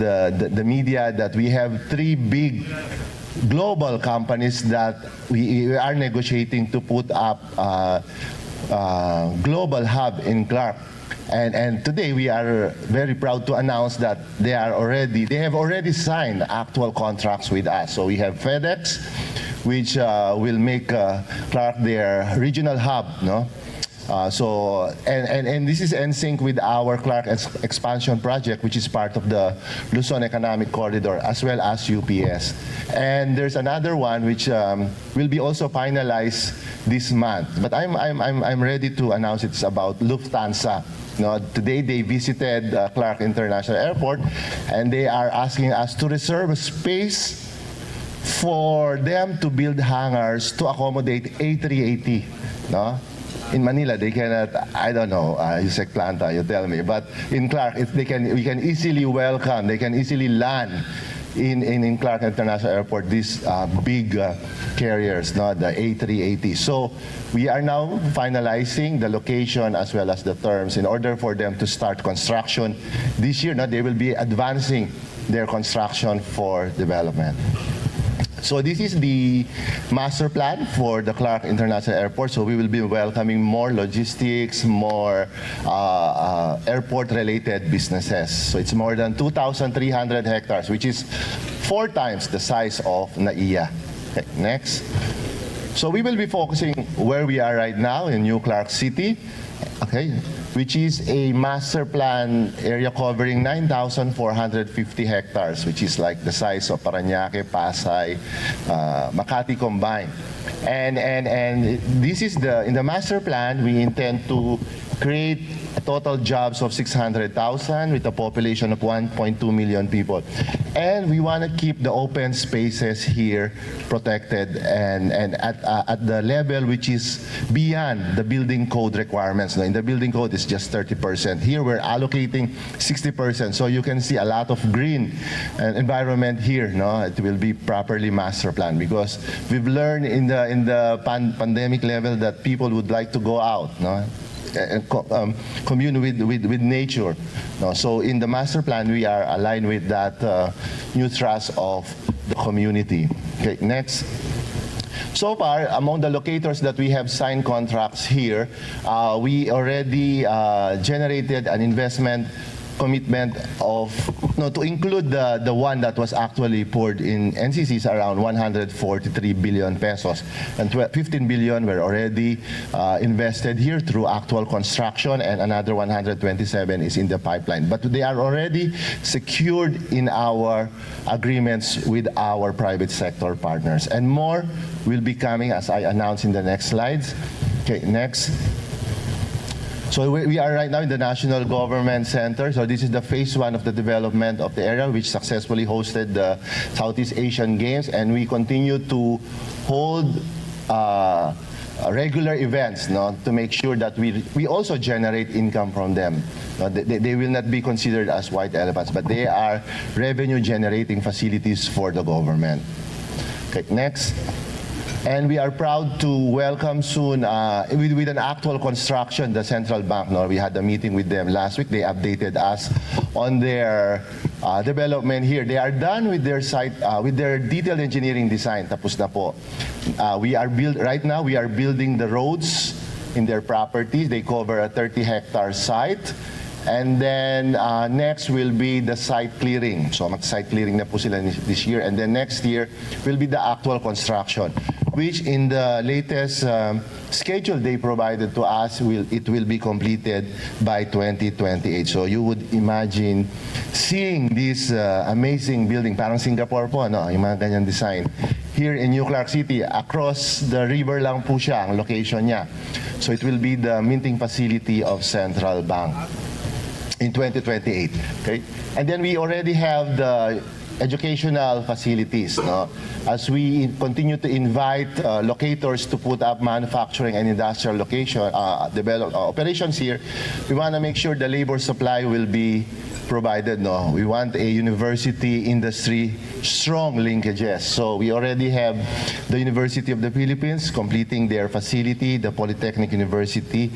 the media that we have three big global companies that we are negotiating to put up global hub in Clark. And today we are very proud to announce that they have already signed actual contracts with us. So we have FedEx, which will make Clark their regional hub, no? And this is in sync with our Clark expansion project, which is part of the Luzon Economic Corridor, as well as UPS. And there's another one which will be also finalized this month. But I'm ready to announce it's about Lufthansa. No, today they visited Clark International Airport, and they are asking us to reserve a space for them to build hangars to accommodate A380. No? In Manila, they cannot, I don't know, Yusek Planta, you tell me. But in Clark, we can easily welcome, they can easily land in Clark International Airport these big carriers, no, the A380. So we are now finalizing the location as well as the terms in order for them to start construction this year. No, they will be advancing their construction for development. So this is the master plan for the Clark International Airport. So we will be welcoming more logistics, more airport-related businesses. So it's more than 2,300 hectares, which is 4 times the size of NAIA. Okay, next. So we will be focusing where we are right now in New Clark City, okay, which is a master plan area covering 9,450 hectares, which is like the size of Parañaque, Pasay, Makati combined. And this is in the master plan, we intend to create total jobs of 600,000 with a population of 1.2 million people. And we want to keep the open spaces here protected and at the level which is beyond the building code requirements. Now, in the building code, it's just 30%. Here, we're allocating 60%. So you can see a lot of green environment here. No? It will be properly master planned because we've learned in the pandemic level that people would like to go out. No? Commune with nature. No, so in the master plan, we are aligned with that new trust of the community. Okay, next. So far, among the locators that we have signed contracts here, we already generated an investment commitment of, to include the one that was actually poured in NCCs around 143 billion pesos. And 15 billion were already invested here through actual construction, and another 127 is in the pipeline. But they are already secured in our agreements with our private sector partners. And more will be coming, as I announced in the next slides. Okay, next. So we are right now in the National Government Center. So this is the phase 1 of the development of the area, which successfully hosted the Southeast Asian Games. And we continue to hold regular events, no, to make sure that we also generate income from them. No, they will not be considered as white elephants, but they are revenue-generating facilities for the government. Okay, next. And we are proud to welcome soon, with an actual construction, the Central Bank. No? We had a meeting with them last week. They updated us on their development here. They are done with their site, with their detailed engineering design. Tapos na po. Right now, we are building the roads in their properties. They cover a 30-hectare site. And then next will be the site clearing. So mag-site clearing na po sila this year. And then next year will be the actual construction, which in the latest schedule they provided to us, it will be completed by 2028. So you would imagine seeing this amazing building, parang Singapore po, no? Yung mga ganyan design. Here in New Clark City, across the river lang po siya, ang location niya. So it will be the minting facility of Central Bank in 2028, okay? And then we already have the educational facilities, no? As we continue to invite locators to put up manufacturing and industrial location, operations here, we want to make sure the labor supply will be provided, no, we want a university industry strong linkages. So we already have the University of the Philippines completing their facility, the Polytechnic University.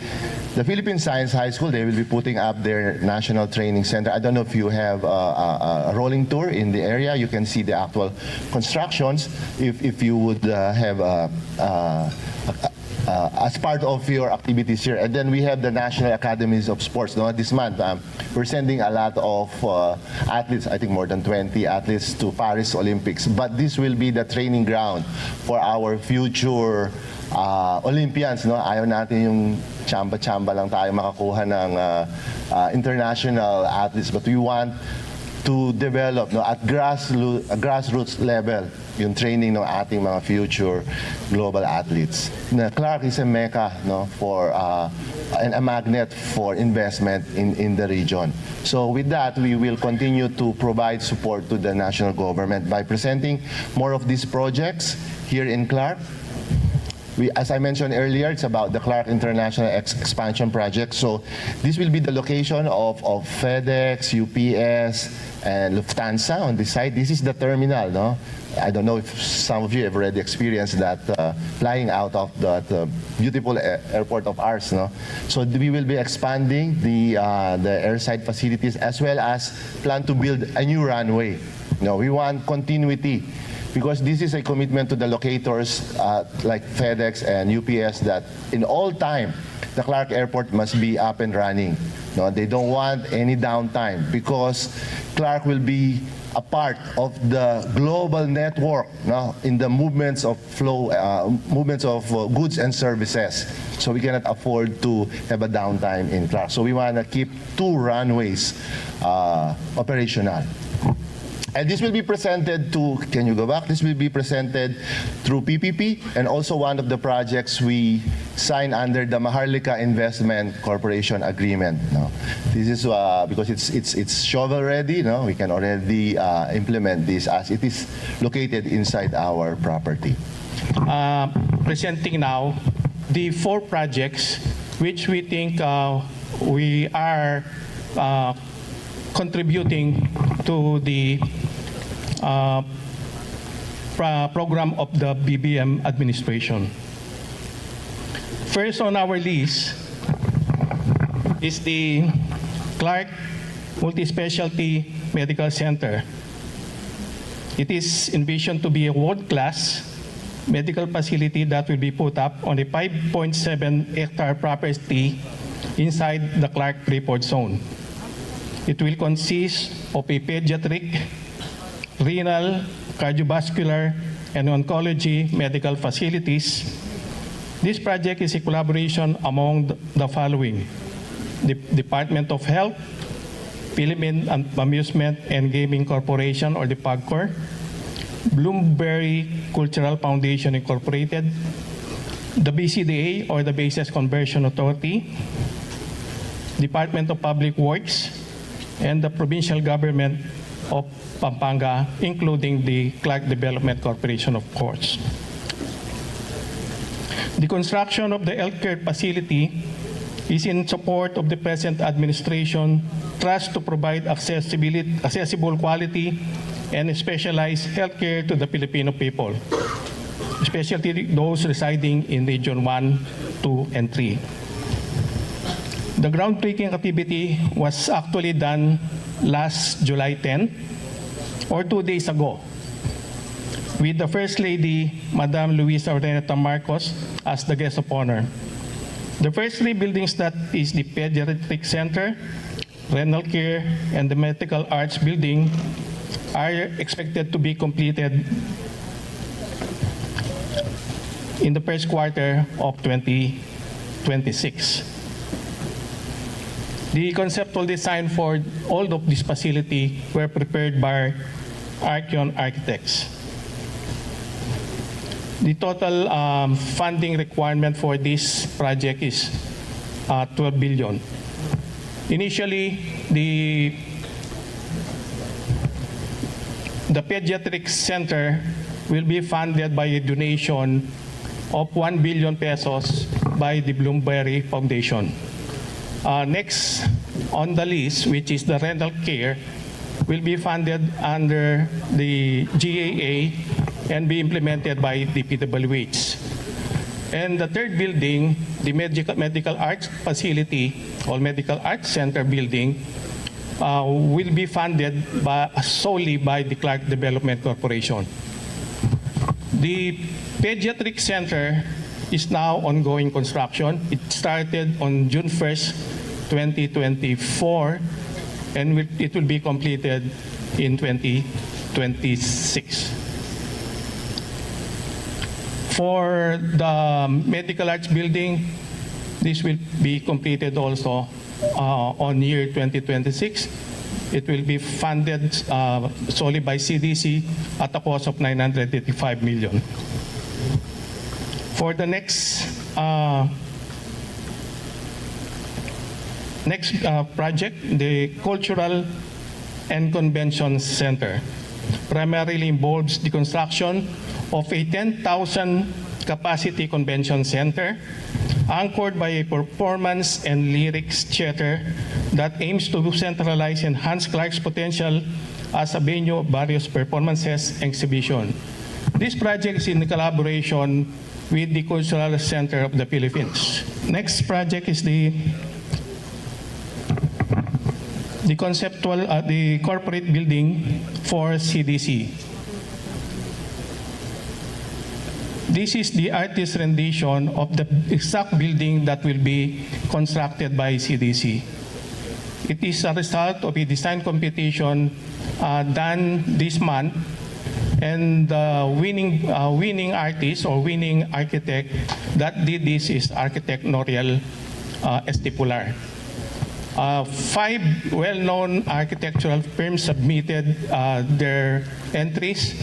The Philippine Science High School, they will be putting up their National Training Center. I don't know if you have a rolling tour in the area. You can see the actual constructions if you would have as part of your activities here. And then we have the National Academies of Sports. No, this month, we're sending a lot of athletes, I think more than 20 athletes, to Paris Olympics. But this will be the training ground for our future Olympians. No? Ayaw natin yung chamba-chamba lang tayo makakuha ng international athletes. But we want to develop, no, at grassroots level yung training ng ating mga future global athletes. Na Clark is a mecca, no, for and a magnet for investment in the region. So with that, we will continue to provide support to the national government by presenting more of these projects here in Clark. As I mentioned earlier, it's about the Clark International Expansion Project. So this will be the location of FedEx, UPS, and Lufthansa on this side. This is the terminal, no? I don't know if some of you have already experienced that flying out of that beautiful airport of ours, no? So we will be expanding the airside facilities as well as plan to build a new runway. No, we want continuity, because this is a commitment to the locators like FedEx and UPS that in all time, the Clark Airport must be up and running. No, they don't want any downtime because Clark will be a part of the global network, no, in the movements of flow, movements of goods and services. So we cannot afford to have a downtime in Clark. So we want to keep 2 runways operational. And this will be presented to, can you go back? This will be presented through PPP, and also one of the projects we signed under the Maharlika Investment Corporation Agreement. No? This is because it's shovel ready. No? We can already implement this as it is located inside our property. Presenting now the 4 projects which we think we are contributing to the program of the BBM administration. First on our list is the Clark Multi-Specialty Medical Center. It is envisioned to be a world-class medical facility that will be put up on a 5.7-hectare property inside the Clark Freeport zone. It will consist of a pediatric, renal, cardiovascular, and oncology medical facilities. This project is a collaboration among the following: the Department of Health, Philippine Amusement and Gaming Corporation, or the PAGCOR, Bloomberry Cultural Foundation Incorporated, the BCDA, or the Bases Conversion Authority, Department of Public Works, and the provincial government of Pampanga, including the Clark Development Corporation, of course. The construction of the healthcare facility is in support of the present administration thrust to provide accessible, quality, and specialized healthcare to the Filipino people, especially those residing in Region 1, 2, and 3. The groundbreaking activity was actually done last July 10, or 2 days ago, with the First Lady, Madam Luisa Ordeneta Marcos, as the guest of honor. The first 3 buildings, that is the Pediatric Center, Renal Care, and the Medical Arts Building, are expected to be completed in the first quarter of 2026. The conceptual design for all of this facility were prepared by Archeon Architects. The total funding requirement for this project is 12 billion. Initially, the Pediatric Center will be funded by a donation of 1 billion pesos by the Bloomberry Foundation. Next on the list, which is the rental care, will be funded under the GAA and be implemented by the PWH. And the third building, the medical arts facility or medical arts center building, will be funded solely by the Clark Development Corporation. The pediatric center is now ongoing construction. It started on June 1st, 2024, and it will be completed in 2026. For the medical arts building, this will be completed also on year 2026. It will be funded solely by CDC at a cost of 985 million. For the next project, the Cultural and Convention Center, primarily involves the construction of a 10,000 capacity convention center anchored by a performance and lyrics theater that aims to centralize and enhance Clark's potential as a venue of various performances and exhibition. This project is in collaboration with the Cultural Center of the Philippines. Next project is the corporate building for CDC. This is the artist rendition of the exact building that will be constructed by CDC. It is a result of a design competition done this month, and the winning artist or winning architect that did this is architect Noriel Estipular. 5 well-known architectural firms submitted their entries.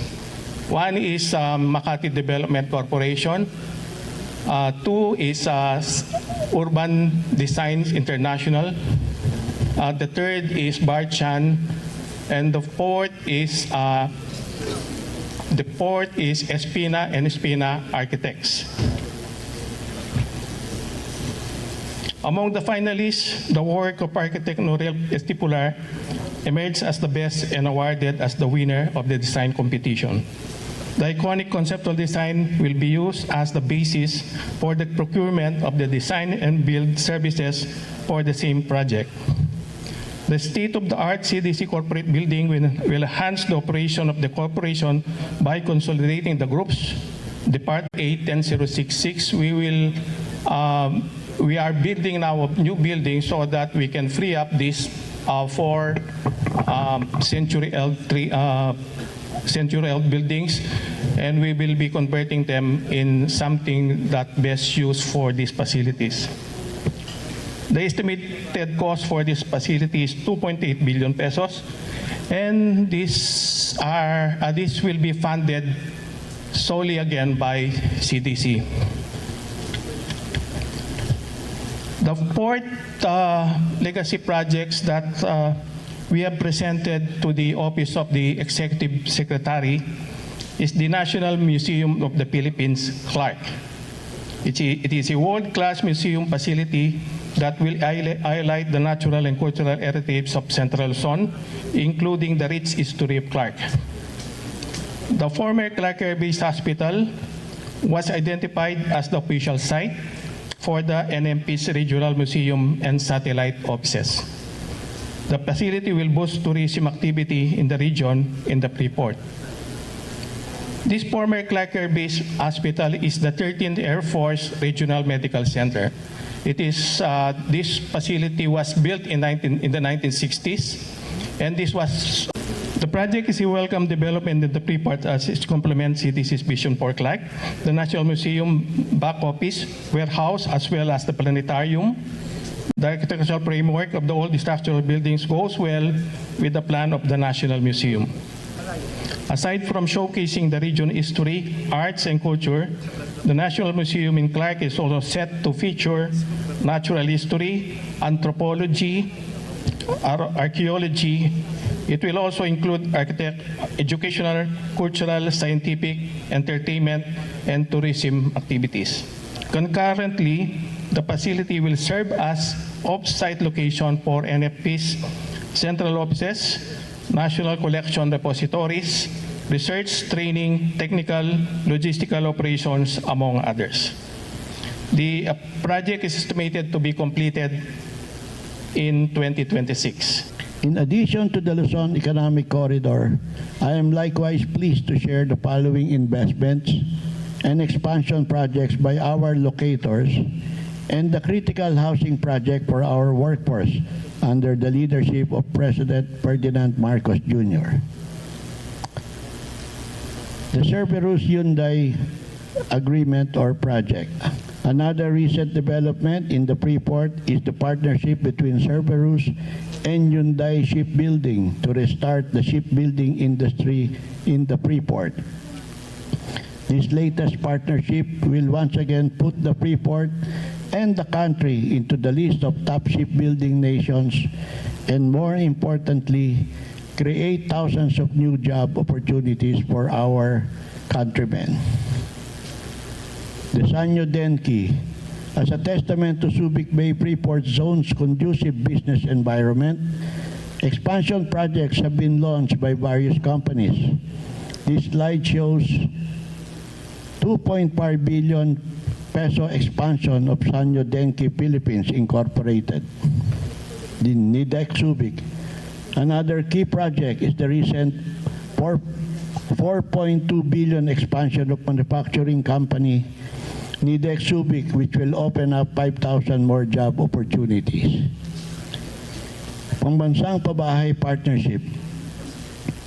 One is Makati Development Corporation. 2 is Urban Designs International. The third is Barchan, and the fourth is Espina and Espina Architects. Among the finalists, the work of architect Noriel Estipular emerged as the best and awarded as the winner of the design competition. The iconic conceptual design will be used as the basis for the procurement of the design and build services for the same project. The state-of-the-art CDC corporate building will enhance the operation of the corporation by consolidating the groups. The Part A 10066, we are building now a new building so that we can free up these 4 Century L buildings, and we will be converting them in something that best used for these facilities. The estimated cost for this facility is 2.8 billion pesos, and this will be funded solely again by CDC. The fourth legacy projects that we have presented to the Office of the Executive Secretary is the National Museum of the Philippines, Clark. It is a world-class museum facility that will highlight the natural and cultural heritage of Central Luzon, including the rich history of Clark. The former Clark Air Base Hospital was identified as the official site for the NMP's Regional Museum and Satellite Offices. The facility will boost tourism activity in the region in the Freeport. This former Clark Air Base Hospital is the 13th Air Force Regional Medical Center. This facility was built in the 1960s, and the project is a welcome development in the Freeport as it complements CDC's vision for Clark. The National Museum back office, warehouse, as well as the planetarium. The architectural framework of the old structural buildings goes well with the plan of the National Museum. Aside from showcasing the region history, arts, and culture, the National Museum in Clark is also set to feature natural history, anthropology, archaeology. It will also include educational, cultural, scientific, entertainment, and tourism activities. Concurrently, the facility will serve as off-site location for NFP's central offices, national collection repositories, research, training, technical, logistical operations, among others. The project is estimated to be completed in 2026. In addition to the Luzon Economic Corridor, I am likewise pleased to share the following investments and expansion projects by our locators and the critical housing project for our workforce under the leadership of President Ferdinand Marcos Jr. The Cerberus Hyundai Agreement or Project. Another recent development in the Freeport is the partnership between Cerberus and Hyundai Shipbuilding to restart the shipbuilding industry in the Freeport. This latest partnership will once again put the Freeport and the country into the list of top shipbuilding nations and, more importantly, create thousands of new job opportunities for our countrymen. The Sanyo Denki, as a testament to Subic Bay Freeport Zone's conducive business environment, expansion projects have been launched by various companies. This slide shows 2.5 billion peso expansion of Sanyo Denki Philippines Incorporated, the NIDEC Subic. Another key project is the recent 4.2 billion expansion of manufacturing company NIDEC Subic, which will open up 5,000 more job opportunities. Pambansang Pabahay Partnership.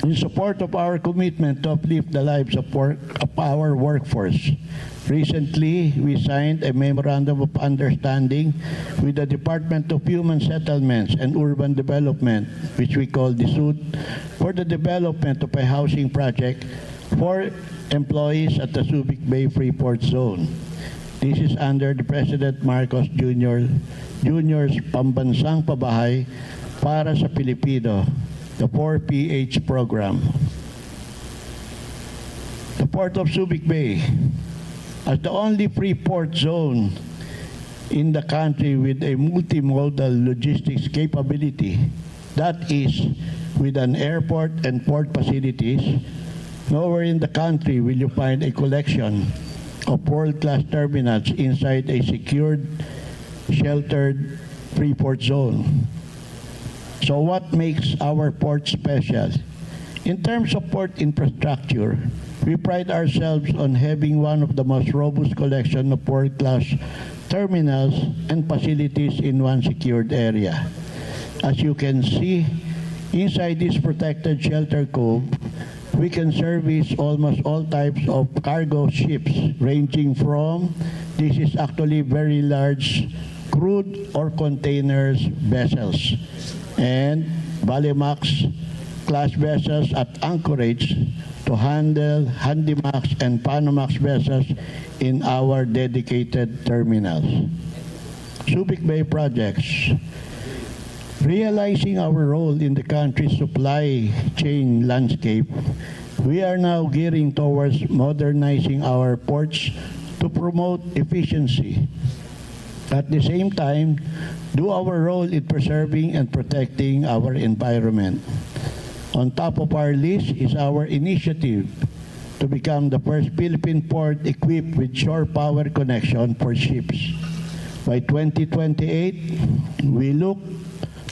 In support of our commitment to uplift the lives of our workforce, recently we signed a memorandum of understanding with the Department of Human Settlements and Urban Development, which we call DSUD, for the development of a housing project for employees at the Subic Bay Freeport Zone. This is under the President Marcos Jr.'s Pambansang Pabahay para sa Pilipino, the 4PH program. The Port of Subic Bay, as the only free port zone in the country with a multimodal logistics capability, that is, with an airport and port facilities, nowhere in the country will you find a collection of world-class terminals inside a secured, sheltered free port zone. So what makes our port special? In terms of port infrastructure, we pride ourselves on having one of the most robust collection of world-class terminals and facilities in one secured area. As you can see, inside this protected shelter cove, we can service almost all types of cargo ships, ranging from, this is actually very large crude or containers vessels, and Balimax class vessels at anchorage to handle Handymax and Panamax vessels in our dedicated terminals. Subic Bay projects. Realizing our role in the country's supply chain landscape, we are now gearing towards modernizing our ports to promote efficiency. At the same time, do our role in preserving and protecting our environment. On top of our list is our initiative to become the first Philippine port equipped with shore power connection for ships. By 2028, we look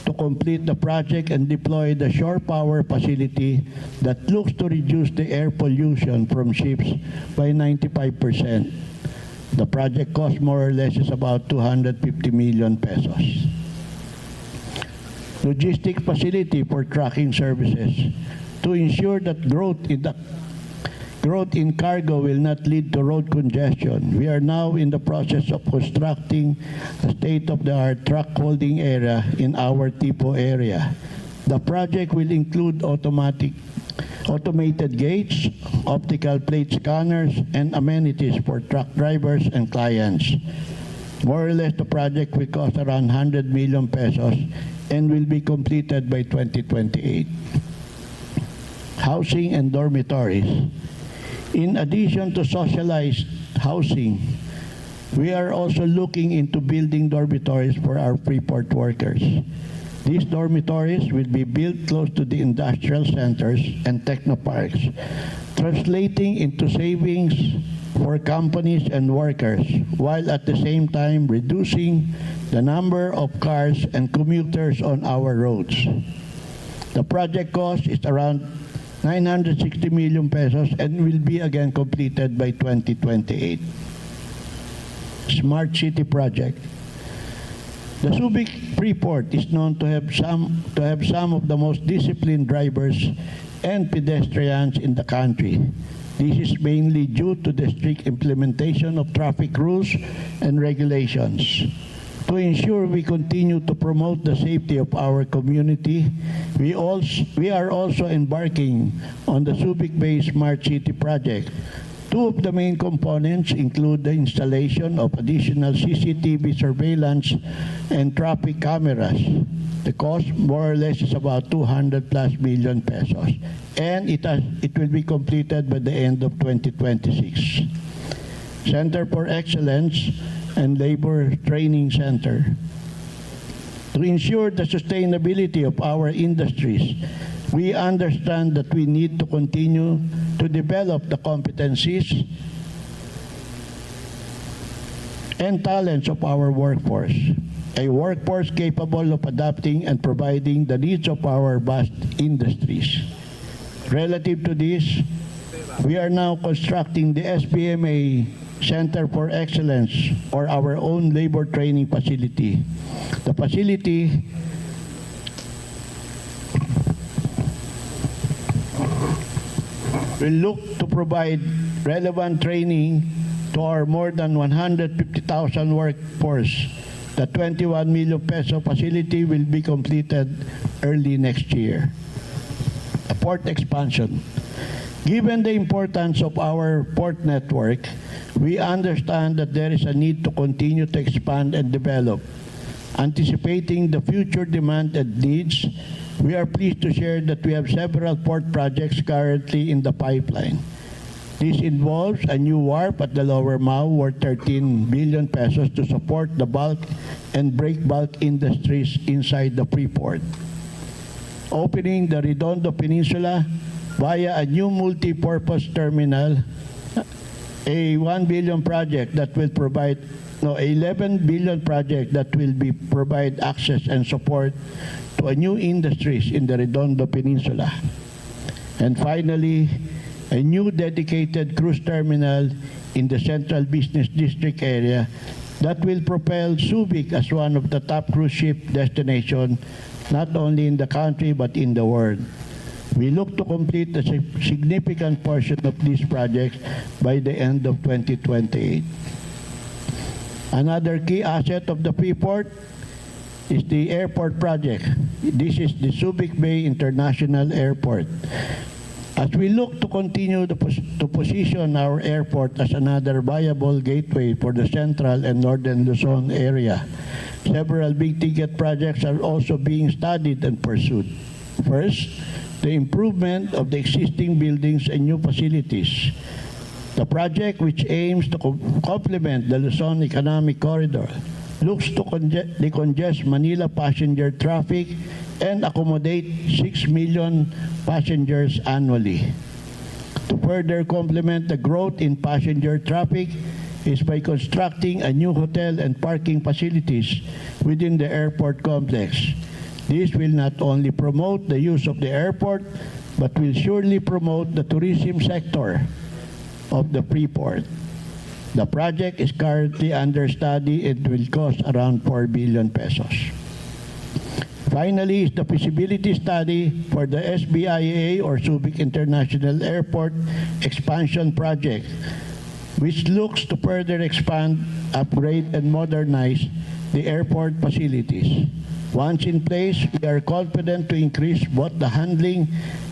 to complete the project and deploy the shore power facility that looks to reduce the air pollution from ships by 95%. The project cost more or less is about 250 million pesos. Logistic facility for trucking services to ensure that growth in cargo will not lead to road congestion. We are now in the process of constructing a state-of-the-art truck holding area in our Tipo area. The project will include automated gates, optical plate scanners, and amenities for truck drivers and clients. More or less, the project will cost around 100 million pesos and will be completed by 2028. Housing and dormitories. In addition to socialized housing, we are also looking into building dormitories for our Freeport workers. These dormitories will be built close to the industrial centers and technoparks, translating into savings for companies and workers, while at the same time reducing the number of cars and commuters on our roads. The project cost is around 960 million pesos and will be again completed by 2028. Smart City Project. The Subic Freeport is known to have some of the most disciplined drivers and pedestrians in the country. This is mainly due to the strict implementation of traffic rules and regulations. To ensure we continue to promote the safety of our community, we are also embarking on the Subic Bay Smart City Project. Two of the main components include the installation of additional CCTV surveillance and traffic cameras. The cost more or less is about 200+ million pesos, and it will be completed by the end of 2026. Center for Excellence and Labor Training Center. To ensure the sustainability of our industries, we understand that we need to continue to develop the competencies and talents of our workforce, a workforce capable of adapting and providing the needs of our vast industries. Relative to this, we are now constructing the SBMA Center for Excellence, or our own labor training facility. The facility will look to provide relevant training to our more than 150,000 workforce. The 21 million peso facility will be completed early next year. A port expansion. Given the importance of our port network, we understand that there is a need to continue to expand and develop. Anticipating the future demand and needs, we are pleased to share that we have several port projects currently in the pipeline. This involves a new wharf at the Lower Mau worth 13 billion pesos to support the bulk and break bulk industries inside the Freeport. Opening the Redondo Peninsula via a new multi-purpose terminal, a 1 billion project that will provide, 11 billion project that will provide access and support to a new industries in the Redondo Peninsula. And finally, a new dedicated cruise terminal in the Central Business District area that will propel Subic as one of the top cruise ship destinations, not only in the country but in the world. We look to complete a significant portion of these projects by the end of 2028. Another key asset of the Freeport is the airport project. This is the Subic Bay International Airport. As we look to continue to position our airport as another viable gateway for the central and northern Luzon area, several big-ticket projects are also being studied and pursued. First, the improvement of the existing buildings and new facilities. The project, which aims to complement the Luzon Economic Corridor, looks to decongest Manila passenger traffic and accommodate 6 million passengers annually. To further complement the growth in passenger traffic is by constructing a new hotel and parking facilities within the airport complex. This will not only promote the use of the airport, but will surely promote the tourism sector of the Freeport. The project is currently under study and will cost around 4 billion pesos. Finally, is the feasibility study for the SBIA or Subic International Airport expansion project, which looks to further expand, upgrade, and modernize the airport facilities. Once in place, we are confident to increase both the handling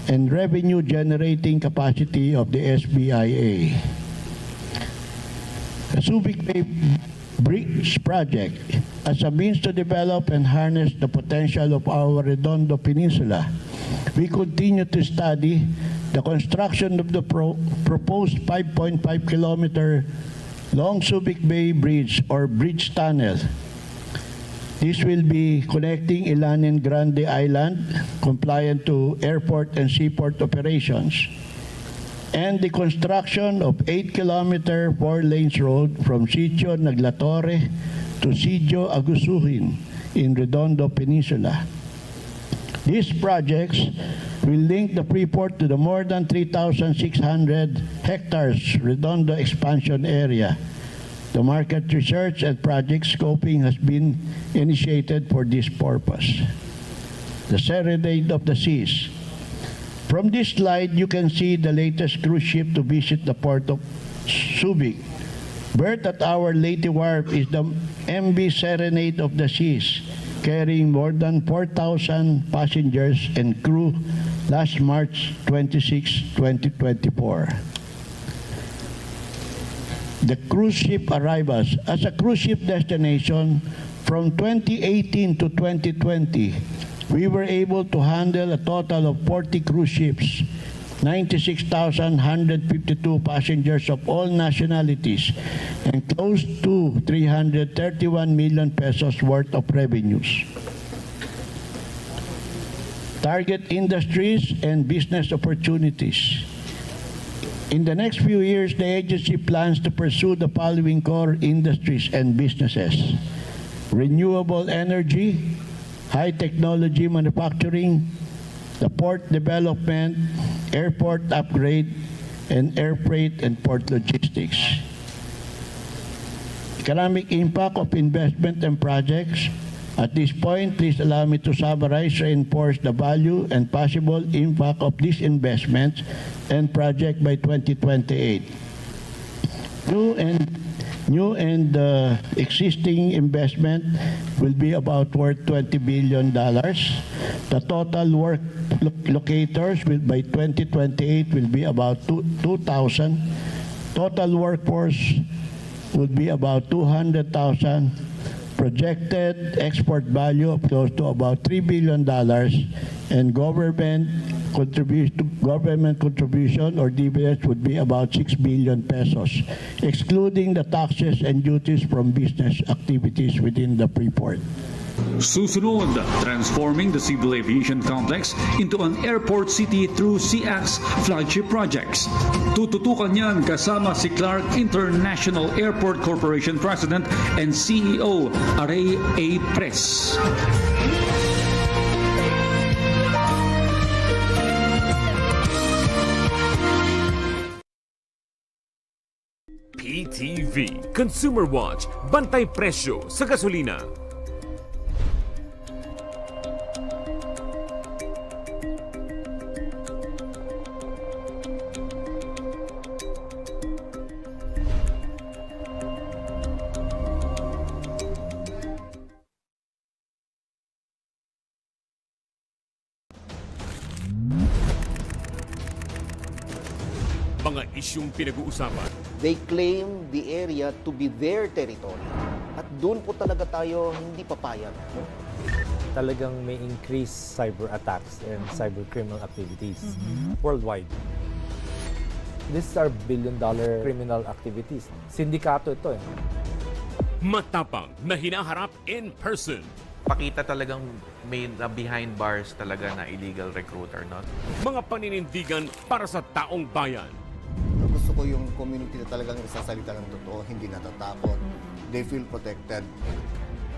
and revenue-generating capacity of the SBIA. The Subic Bay Bridge Project as a means to develop and harness the potential of our Redondo Peninsula. We continue to study the construction of the proposed 5.5-kilometer Long Subic Bay Bridge or Bridge Tunnel. This will be connecting Ilan and Grande Island, compliant to airport and seaport operations, and the construction of 8-kilometer 4-lanes road from Sitio Naglatore to Sitio Agusuhin in Redondo Peninsula. These projects will link the Freeport to the more than 3,600 hectares Redondo expansion area. The market research and project scoping has been initiated for this purpose. The Serenade of the Seas. From this slide, you can see the latest cruise ship to visit the port of Subic. Berthed at our Leyte Wharf is the MV Serenade of the Seas, carrying more than 4,000 passengers and crew last March 26, 2024. The cruise ship arrivals. As a cruise ship destination, from 2018 to 2020, we were able to handle a total of 40 cruise ships, 96,152 passengers of all nationalities, and close to 331 million pesos worth of revenues. Target industries and business opportunities. In the next few years, the agency plans to pursue the following core industries and businesses: renewable energy, high technology manufacturing, the port development, airport upgrade, and air freight and port logistics. Economic impact of investment and projects. At this point, please allow me to summarize, reinforce the value and possible impact of these investments and project by 2028. New and existing investment will be about worth $20 billion. The total work locators will, by 2028 will be about 2,000. Total workforce would be about 200,000. Projected export value of close to about $3 billion, and government contribution or dividends would be about 6 billion pesos, excluding the taxes and duties from business activities within the Freeport. Susunod, transforming the civil aviation complex into an airport city through CX flagship projects. Tututukan yan kasama si Clark International Airport Corporation President and CEO Aray A. Press. PTV Consumer Watch, bantay presyo sa gasolina. Mga isyong pinag-uusapan. They claim the area to be their territory. At doon po talaga tayo hindi papayag. Talagang may increased cyber attacks and cyber criminal activities worldwide. These are billion-dollar criminal activities. Sindikato ito eh. Matapang na hinaharap in person. Pakita talagang may na behind bars talaga na illegal recruiter, no? Mga paninindigan para sa taong bayan. Gusto ko yung community na talagang isasalita ng totoo, hindi natatakot. They feel protected.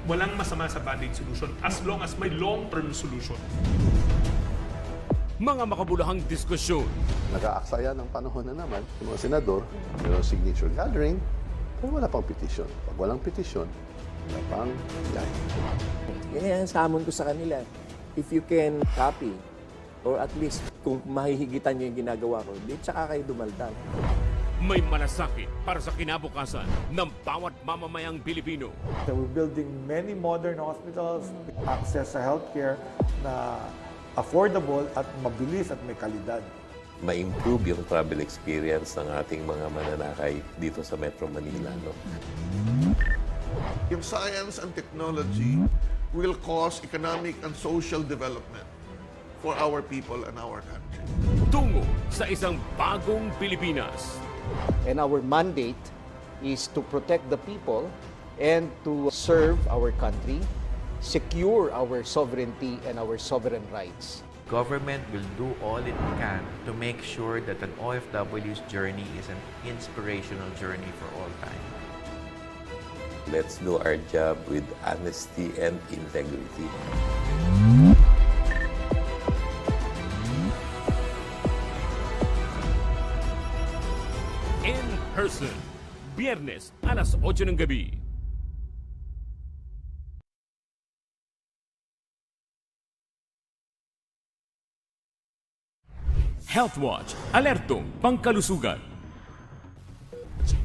Walang masama sa band-aid solution as long as may long-term solution. Mga makabulahang diskusyon. Nag-aaksaya ng panahon na naman, yung mga senador, mayroong signature gathering, pero wala pang petition. Pag walang petition, wala pang yan. Yan ang samon ko sa kanila. If you can copy, or at least kung mahihigitan nyo yung ginagawa ko, di tsaka kayo dumaldal. May malasakit para sa kinabukasan ng bawat mamamayang Pilipino. So we're building many modern hospitals, access sa healthcare na affordable at mabilis at may kalidad. Ma-improve yung travel experience ng ating mga mananakay dito sa Metro Manila. No? Yung science and technology will cause economic and social development for our people and our country. Tungo sa isang bagong Pilipinas. And our mandate is to protect the people and to serve our country, secure our sovereignty and our sovereign rights. Government will do all it can to make sure that an OFW's journey is an inspirational journey for all time. Let's do our job with honesty and integrity. In person, Biyernes, alas 8 ng gabi. Health Watch, alertong pangkalusugan.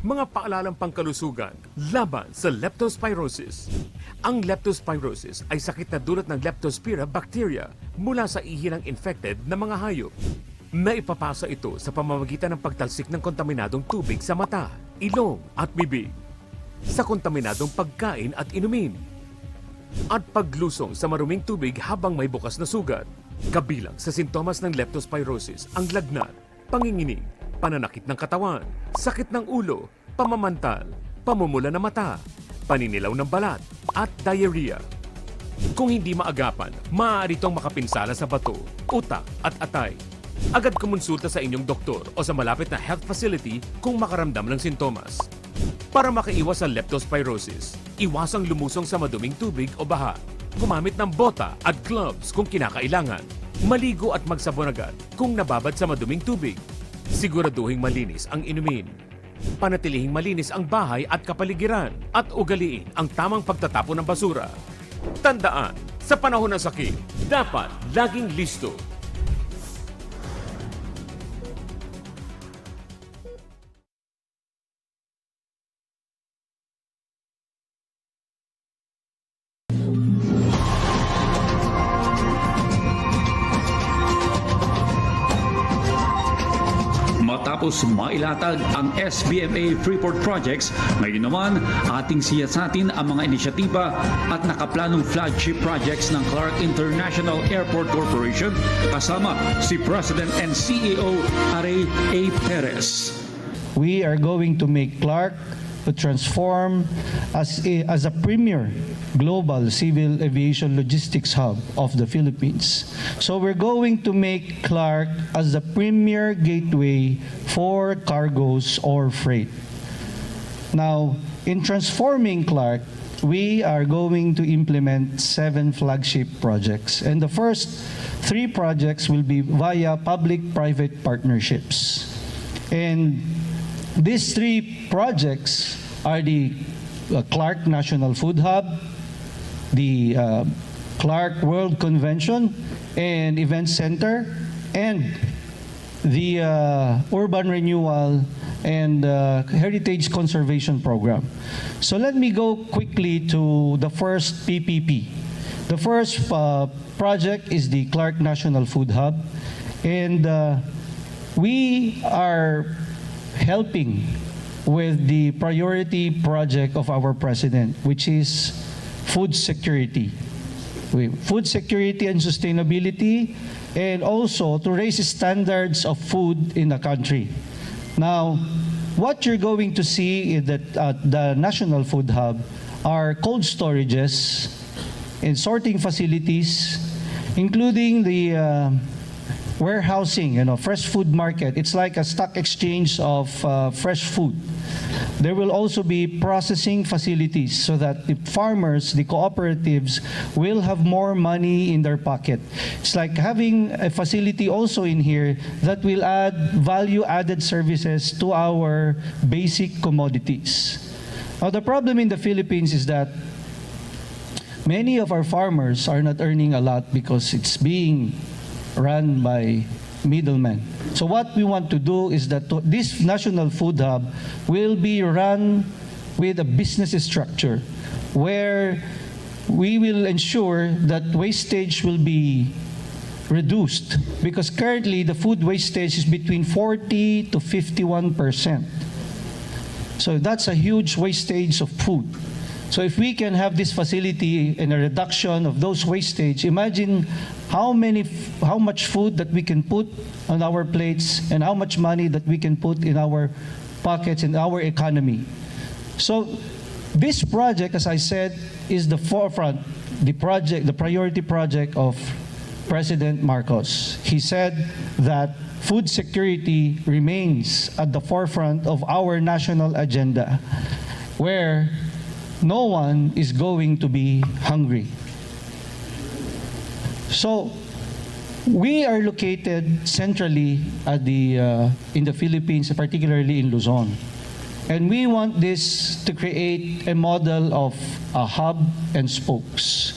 Mga paalalang pangkalusugan laban sa leptospirosis. Ang leptospirosis ay sakit na dulot ng Leptospira bacteria mula sa ihi ng infected na mga hayop. Naipapasa ito sa pamamagitan ng pagtalsik ng kontaminadong tubig sa mata, ilong at bibig, sa kontaminadong pagkain at inumin, at paglusong sa maruming tubig habang may bukas na sugat. Kabilang sa sintomas ng leptospirosis ang lagnat, panginginig, pananakit ng katawan, sakit ng ulo, pamamantal, pamumula ng mata, paninilaw ng balat, at diarrhea. Kung hindi maagapan, maaari itong makapinsala sa bato, utak at atay. Agad kumonsulta sa inyong doktor o sa malapit na health facility kung makaramdam ng sintomas. Para makaiwas sa leptospirosis, iwasang lumusong sa maduming tubig o baha. Gumamit ng bota at gloves kung kinakailangan. Maligo at magsabon agad kung nababad sa maduming tubig. Siguraduhing malinis ang inumin. Panatilihing malinis ang bahay at kapaligiran at ugaliin ang tamang pagtatapon ng basura. Tandaan, sa panahon ng sakit, dapat laging listo. Matapos mailatag ang SBMA Freeport projects, ngayon naman ating siyasatin ang mga inisyatiba at nakaplanong flagship projects ng Clark International Airport Corporation kasama si President and CEO Aray A. Perez. We are going to make Clark to transform as a premier global civil aviation logistics hub of the Philippines. So we're going to make Clark as the premier gateway for cargoes or freight. Now, in transforming Clark, we are going to implement 7 flagship projects. And the first 3 projects will be via public-private partnerships. And these 3 projects are the Clark National Food Hub, the Clark World Convention and Event Center, and the Urban Renewal and Heritage Conservation Program. So let me go quickly to the first PPP. The first project is the Clark National Food Hub, and we are helping with the priority project of our president, which is food security. Food security and sustainability, and also to raise standards of food in the country. Now, what you're going to see is that the National Food Hub are cold storages and sorting facilities, including the warehousing, fresh food market. It's like a stock exchange of fresh food. There will also be processing facilities so that the farmers, the cooperatives, will have more money in their pocket. It's like having a facility also in here that will add value-added services to our basic commodities. Now, the problem in the Philippines is that many of our farmers are not earning a lot because it's being run by middlemen. So what we want to do is that this National Food Hub will be run with a business structure where we will ensure that wastage will be reduced, because currently the food wastage is between 40 to 51%. So that's a huge wastage of food. So if we can have this facility and a reduction of those wastage, imagine how much food that we can put on our plates and how much money that we can put in our pockets in our economy. So this project, as I said, is the forefront, the priority project of President Marcos. He said that food security remains at the forefront of our national agenda, where no one is going to be hungry. So we are located centrally at in the Philippines, particularly in Luzon. And we want this to create a model of a hub and spokes.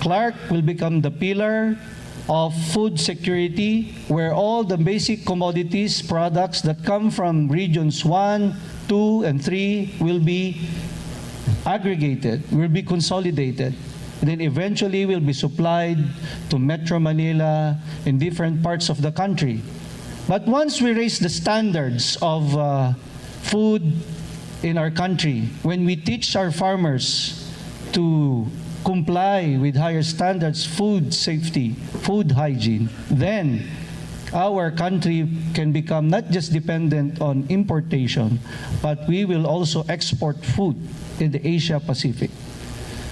Clark will become the pillar of food security, where all the basic commodities, products that come from regions 1, 2, and 3 will be aggregated, will be consolidated, and then eventually will be supplied to Metro Manila in different parts of the country. But once we raise the standards of food in our country, when we teach our farmers to comply with higher standards, food safety, food hygiene, then our country can become not just dependent on importation, but we will also export food in the Asia Pacific.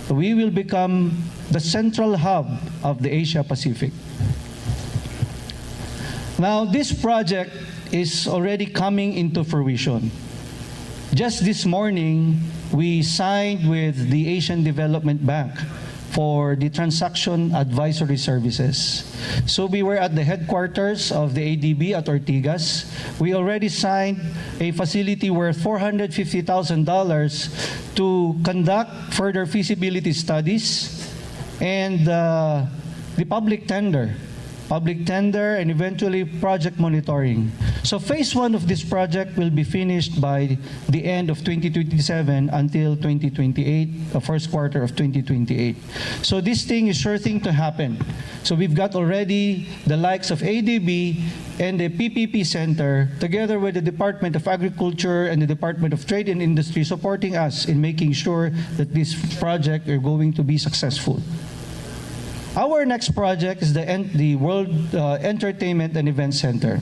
We will become the central hub of the Asia Pacific. Now, this project is already coming into fruition. Just this morning, we signed with the Asian Development Bank for the transaction advisory services. So we were at the headquarters of the ADB at Ortigas. We already signed a facility worth $450,000 to conduct further feasibility studies and the public tender, and eventually project monitoring. So phase 1 of this project will be finished by the end of 2027 until 2028, the first quarter of 2028. So this thing is sure thing to happen. So we've got already the likes of ADB and the PPP Center, together with the Department of Agriculture and the Department of Trade and Industry, supporting us in making sure that this project are going to be successful. Our next project is the World Entertainment and Event Center.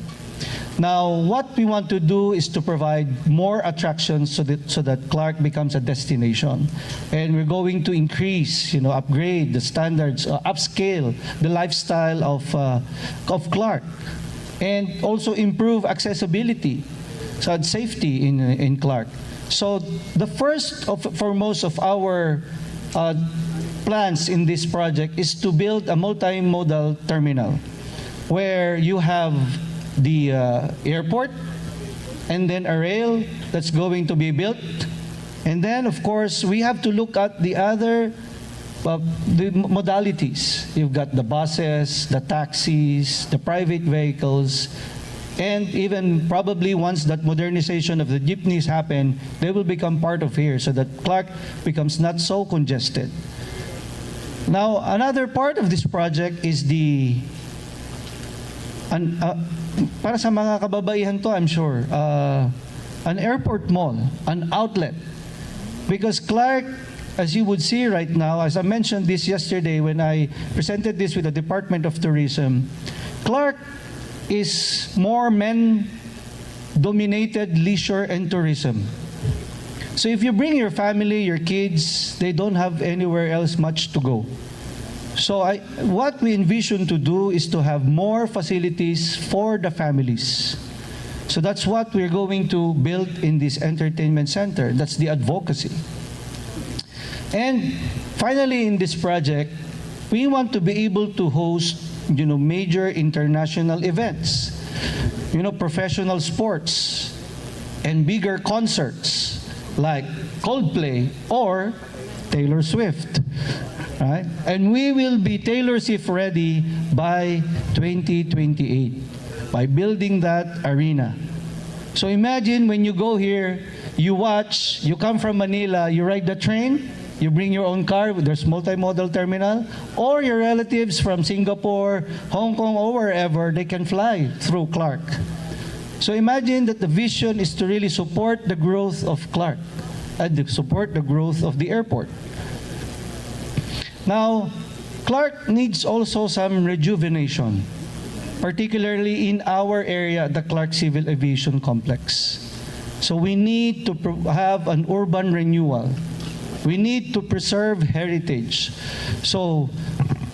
Now, what we want to do is to provide more attractions so that Clark becomes a destination. And we're going to increase, upgrade the standards, upscale the lifestyle of Clark, and also improve accessibility and safety in Clark. So the foremost of our plans in this project is to build a multimodal terminal where you have the airport and then a rail that's going to be built. And then, of course, we have to look at the other the modalities. You've got the buses, the taxis, the private vehicles, and even probably once that modernization of the jeepneys happen, they will become part of here so that Clark becomes not so congested. Now, another part of this project is para sa mga kababaihan to, I'm sure, an airport mall, an outlet. Because Clark, as you would see right now, as I mentioned this yesterday when I presented this with the Department of Tourism, Clark is more men-dominated leisure and tourism. So if you bring your family, your kids, they don't have anywhere else much to go. So what we envision to do is to have more facilities for the families. So that's what we're going to build in this entertainment center. That's the advocacy. And finally, in this project, we want to be able to host, major international events, professional sports, and bigger concerts like Coldplay or Taylor Swift. Right? And we will be Taylor Swift ready by 2028 by building that arena. So imagine when you go here, you come from Manila, you ride the train, you bring your own car, there's multimodal terminal, or your relatives from Singapore, Hong Kong, or wherever, they can fly through Clark. So imagine that the vision is to really support the growth of Clark and support the growth of the airport. Now, Clark needs also some rejuvenation, particularly in our area, the Clark Civil Aviation Complex. So we need to have an urban renewal. We need to preserve heritage. So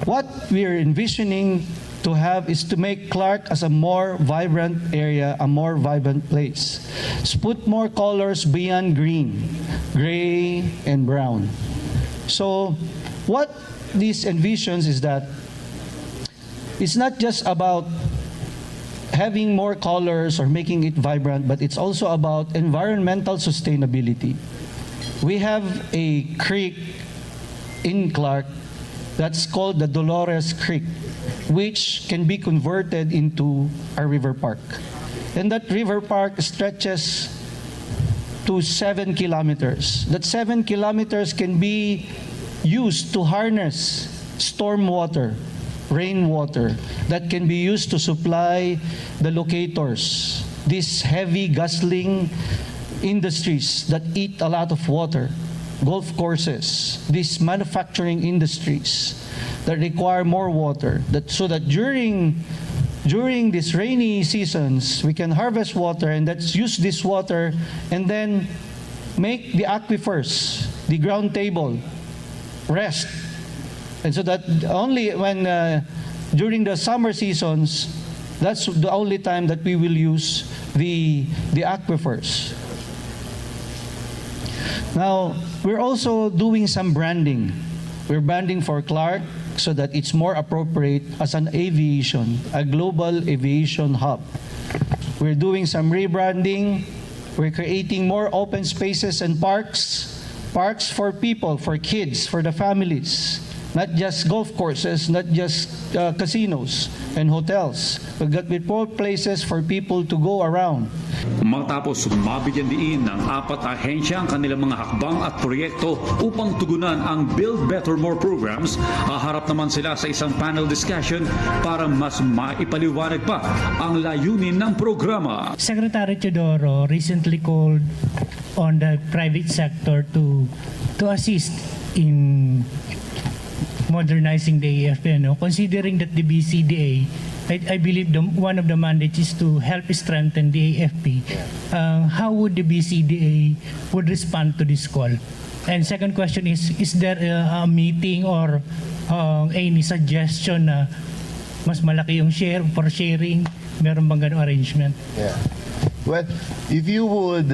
what we are envisioning to have is to make Clark as a more vibrant area, a more vibrant place. Let's put more colors beyond green, gray, and brown. So what this envisions is that it's not just about having more colors or making it vibrant, but it's also about environmental sustainability. We have a creek in Clark that's called the Dolores Creek, which can be converted into a river park. And that river park stretches to 7 kilometers. That 7 kilometers can be used to harness storm water, rainwater, that can be used to supply the locators, these heavy guzzling industries that eat a lot of water, golf courses, these manufacturing industries that require more water, so that during these rainy seasons, we can harvest water and let's use this water and then make the aquifers, the ground table, rest. And so that only when, during the summer seasons, that's the only time that we will use the aquifers. Now, we're also doing some branding. We're branding for Clark so that it's more appropriate as an aviation, a global aviation hub. We're doing some rebranding. We're creating more open spaces and parks for people, for kids, for the families. Not just golf courses, not just casinos and hotels, but with more places for people to go around. Matapos mabigyan diin ng 4 ahensya ang kanilang mga hakbang at proyekto upang tugunan ang Build Better More programs, haharap naman sila sa isang panel discussion para mas maipaliwanag pa ang layunin ng programa. Secretary Teodoro recently called on the private sector to assist in modernizing the AFP, considering that the BCDA, I believe one of the mandates is to help strengthen the AFP. How would the BCDA would respond to this call? And second question is there a meeting or any suggestion na mas malaki yung share for sharing? Meron bang ganung arrangement? Yeah. Well, if you would,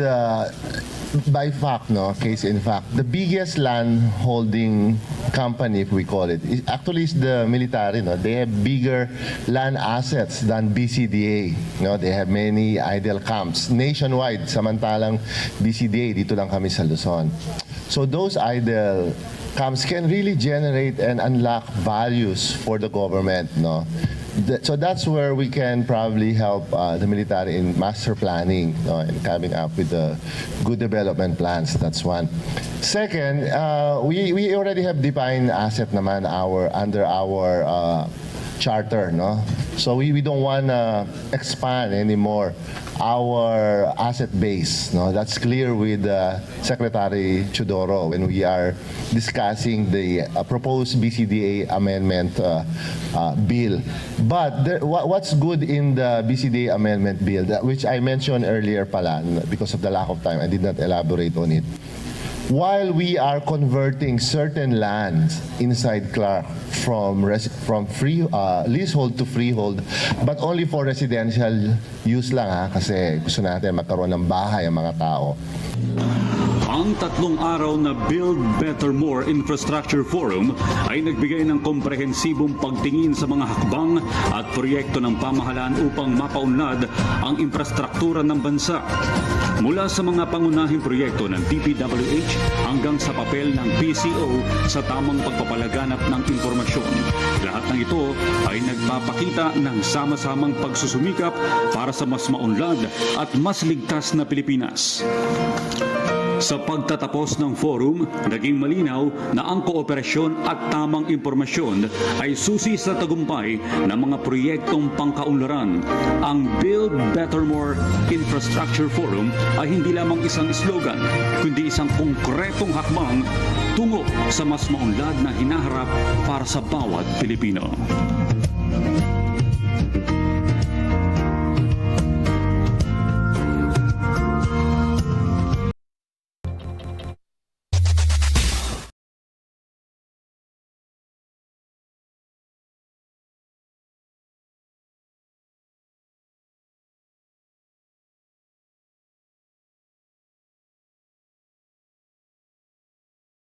by fact, case in fact, the biggest land holding company, if we call it, actually is the military. They have bigger land assets than BCDA. They have many idle camps nationwide. Samantalang BCDA, dito lang kami sa Luzon. So those idle camps can really generate and unlock values for the government. So that's where we can probably help the military in master planning and coming up with the good development plans. That's one. Second, we already have defined asset naman under our charter. So we don't want to expand anymore our asset base. That's clear with Secretary Teodoro when we are discussing the proposed BCDA amendment bill. But what's good in the BCDA amendment bill, which I mentioned earlier pala, because of the lack of time, I did not elaborate on it. While we are converting certain lands inside Clark from free leasehold to freehold, but only for residential use lang kasi gusto natin magkaroon ng bahay ang mga tao. Ang 3 araw na Build Better More Infrastructure Forum ay nagbigay ng komprehensibong pagtingin sa mga hakbang at proyekto ng pamahalaan upang mapaunlad ang infrastruktura ng bansa. Mula sa mga pangunahing proyekto ng DPWH hanggang sa papel ng PCO sa tamang pagpapalaganap ng impormasyon. Lahat ng ito ay nagpapakita ng sama-samang pagsusumikap para sa mas maunlad at mas ligtas na Pilipinas. Sa pagtatapos ng forum, naging malinaw na ang kooperasyon at tamang impormasyon ay susi sa tagumpay ng mga proyektong pangkaunlaran. Ang Build Better More Infrastructure Forum ay hindi lamang isang slogan, kundi isang konkretong hakbang tungo sa mas maunlad na hinaharap para sa bawat Pilipino.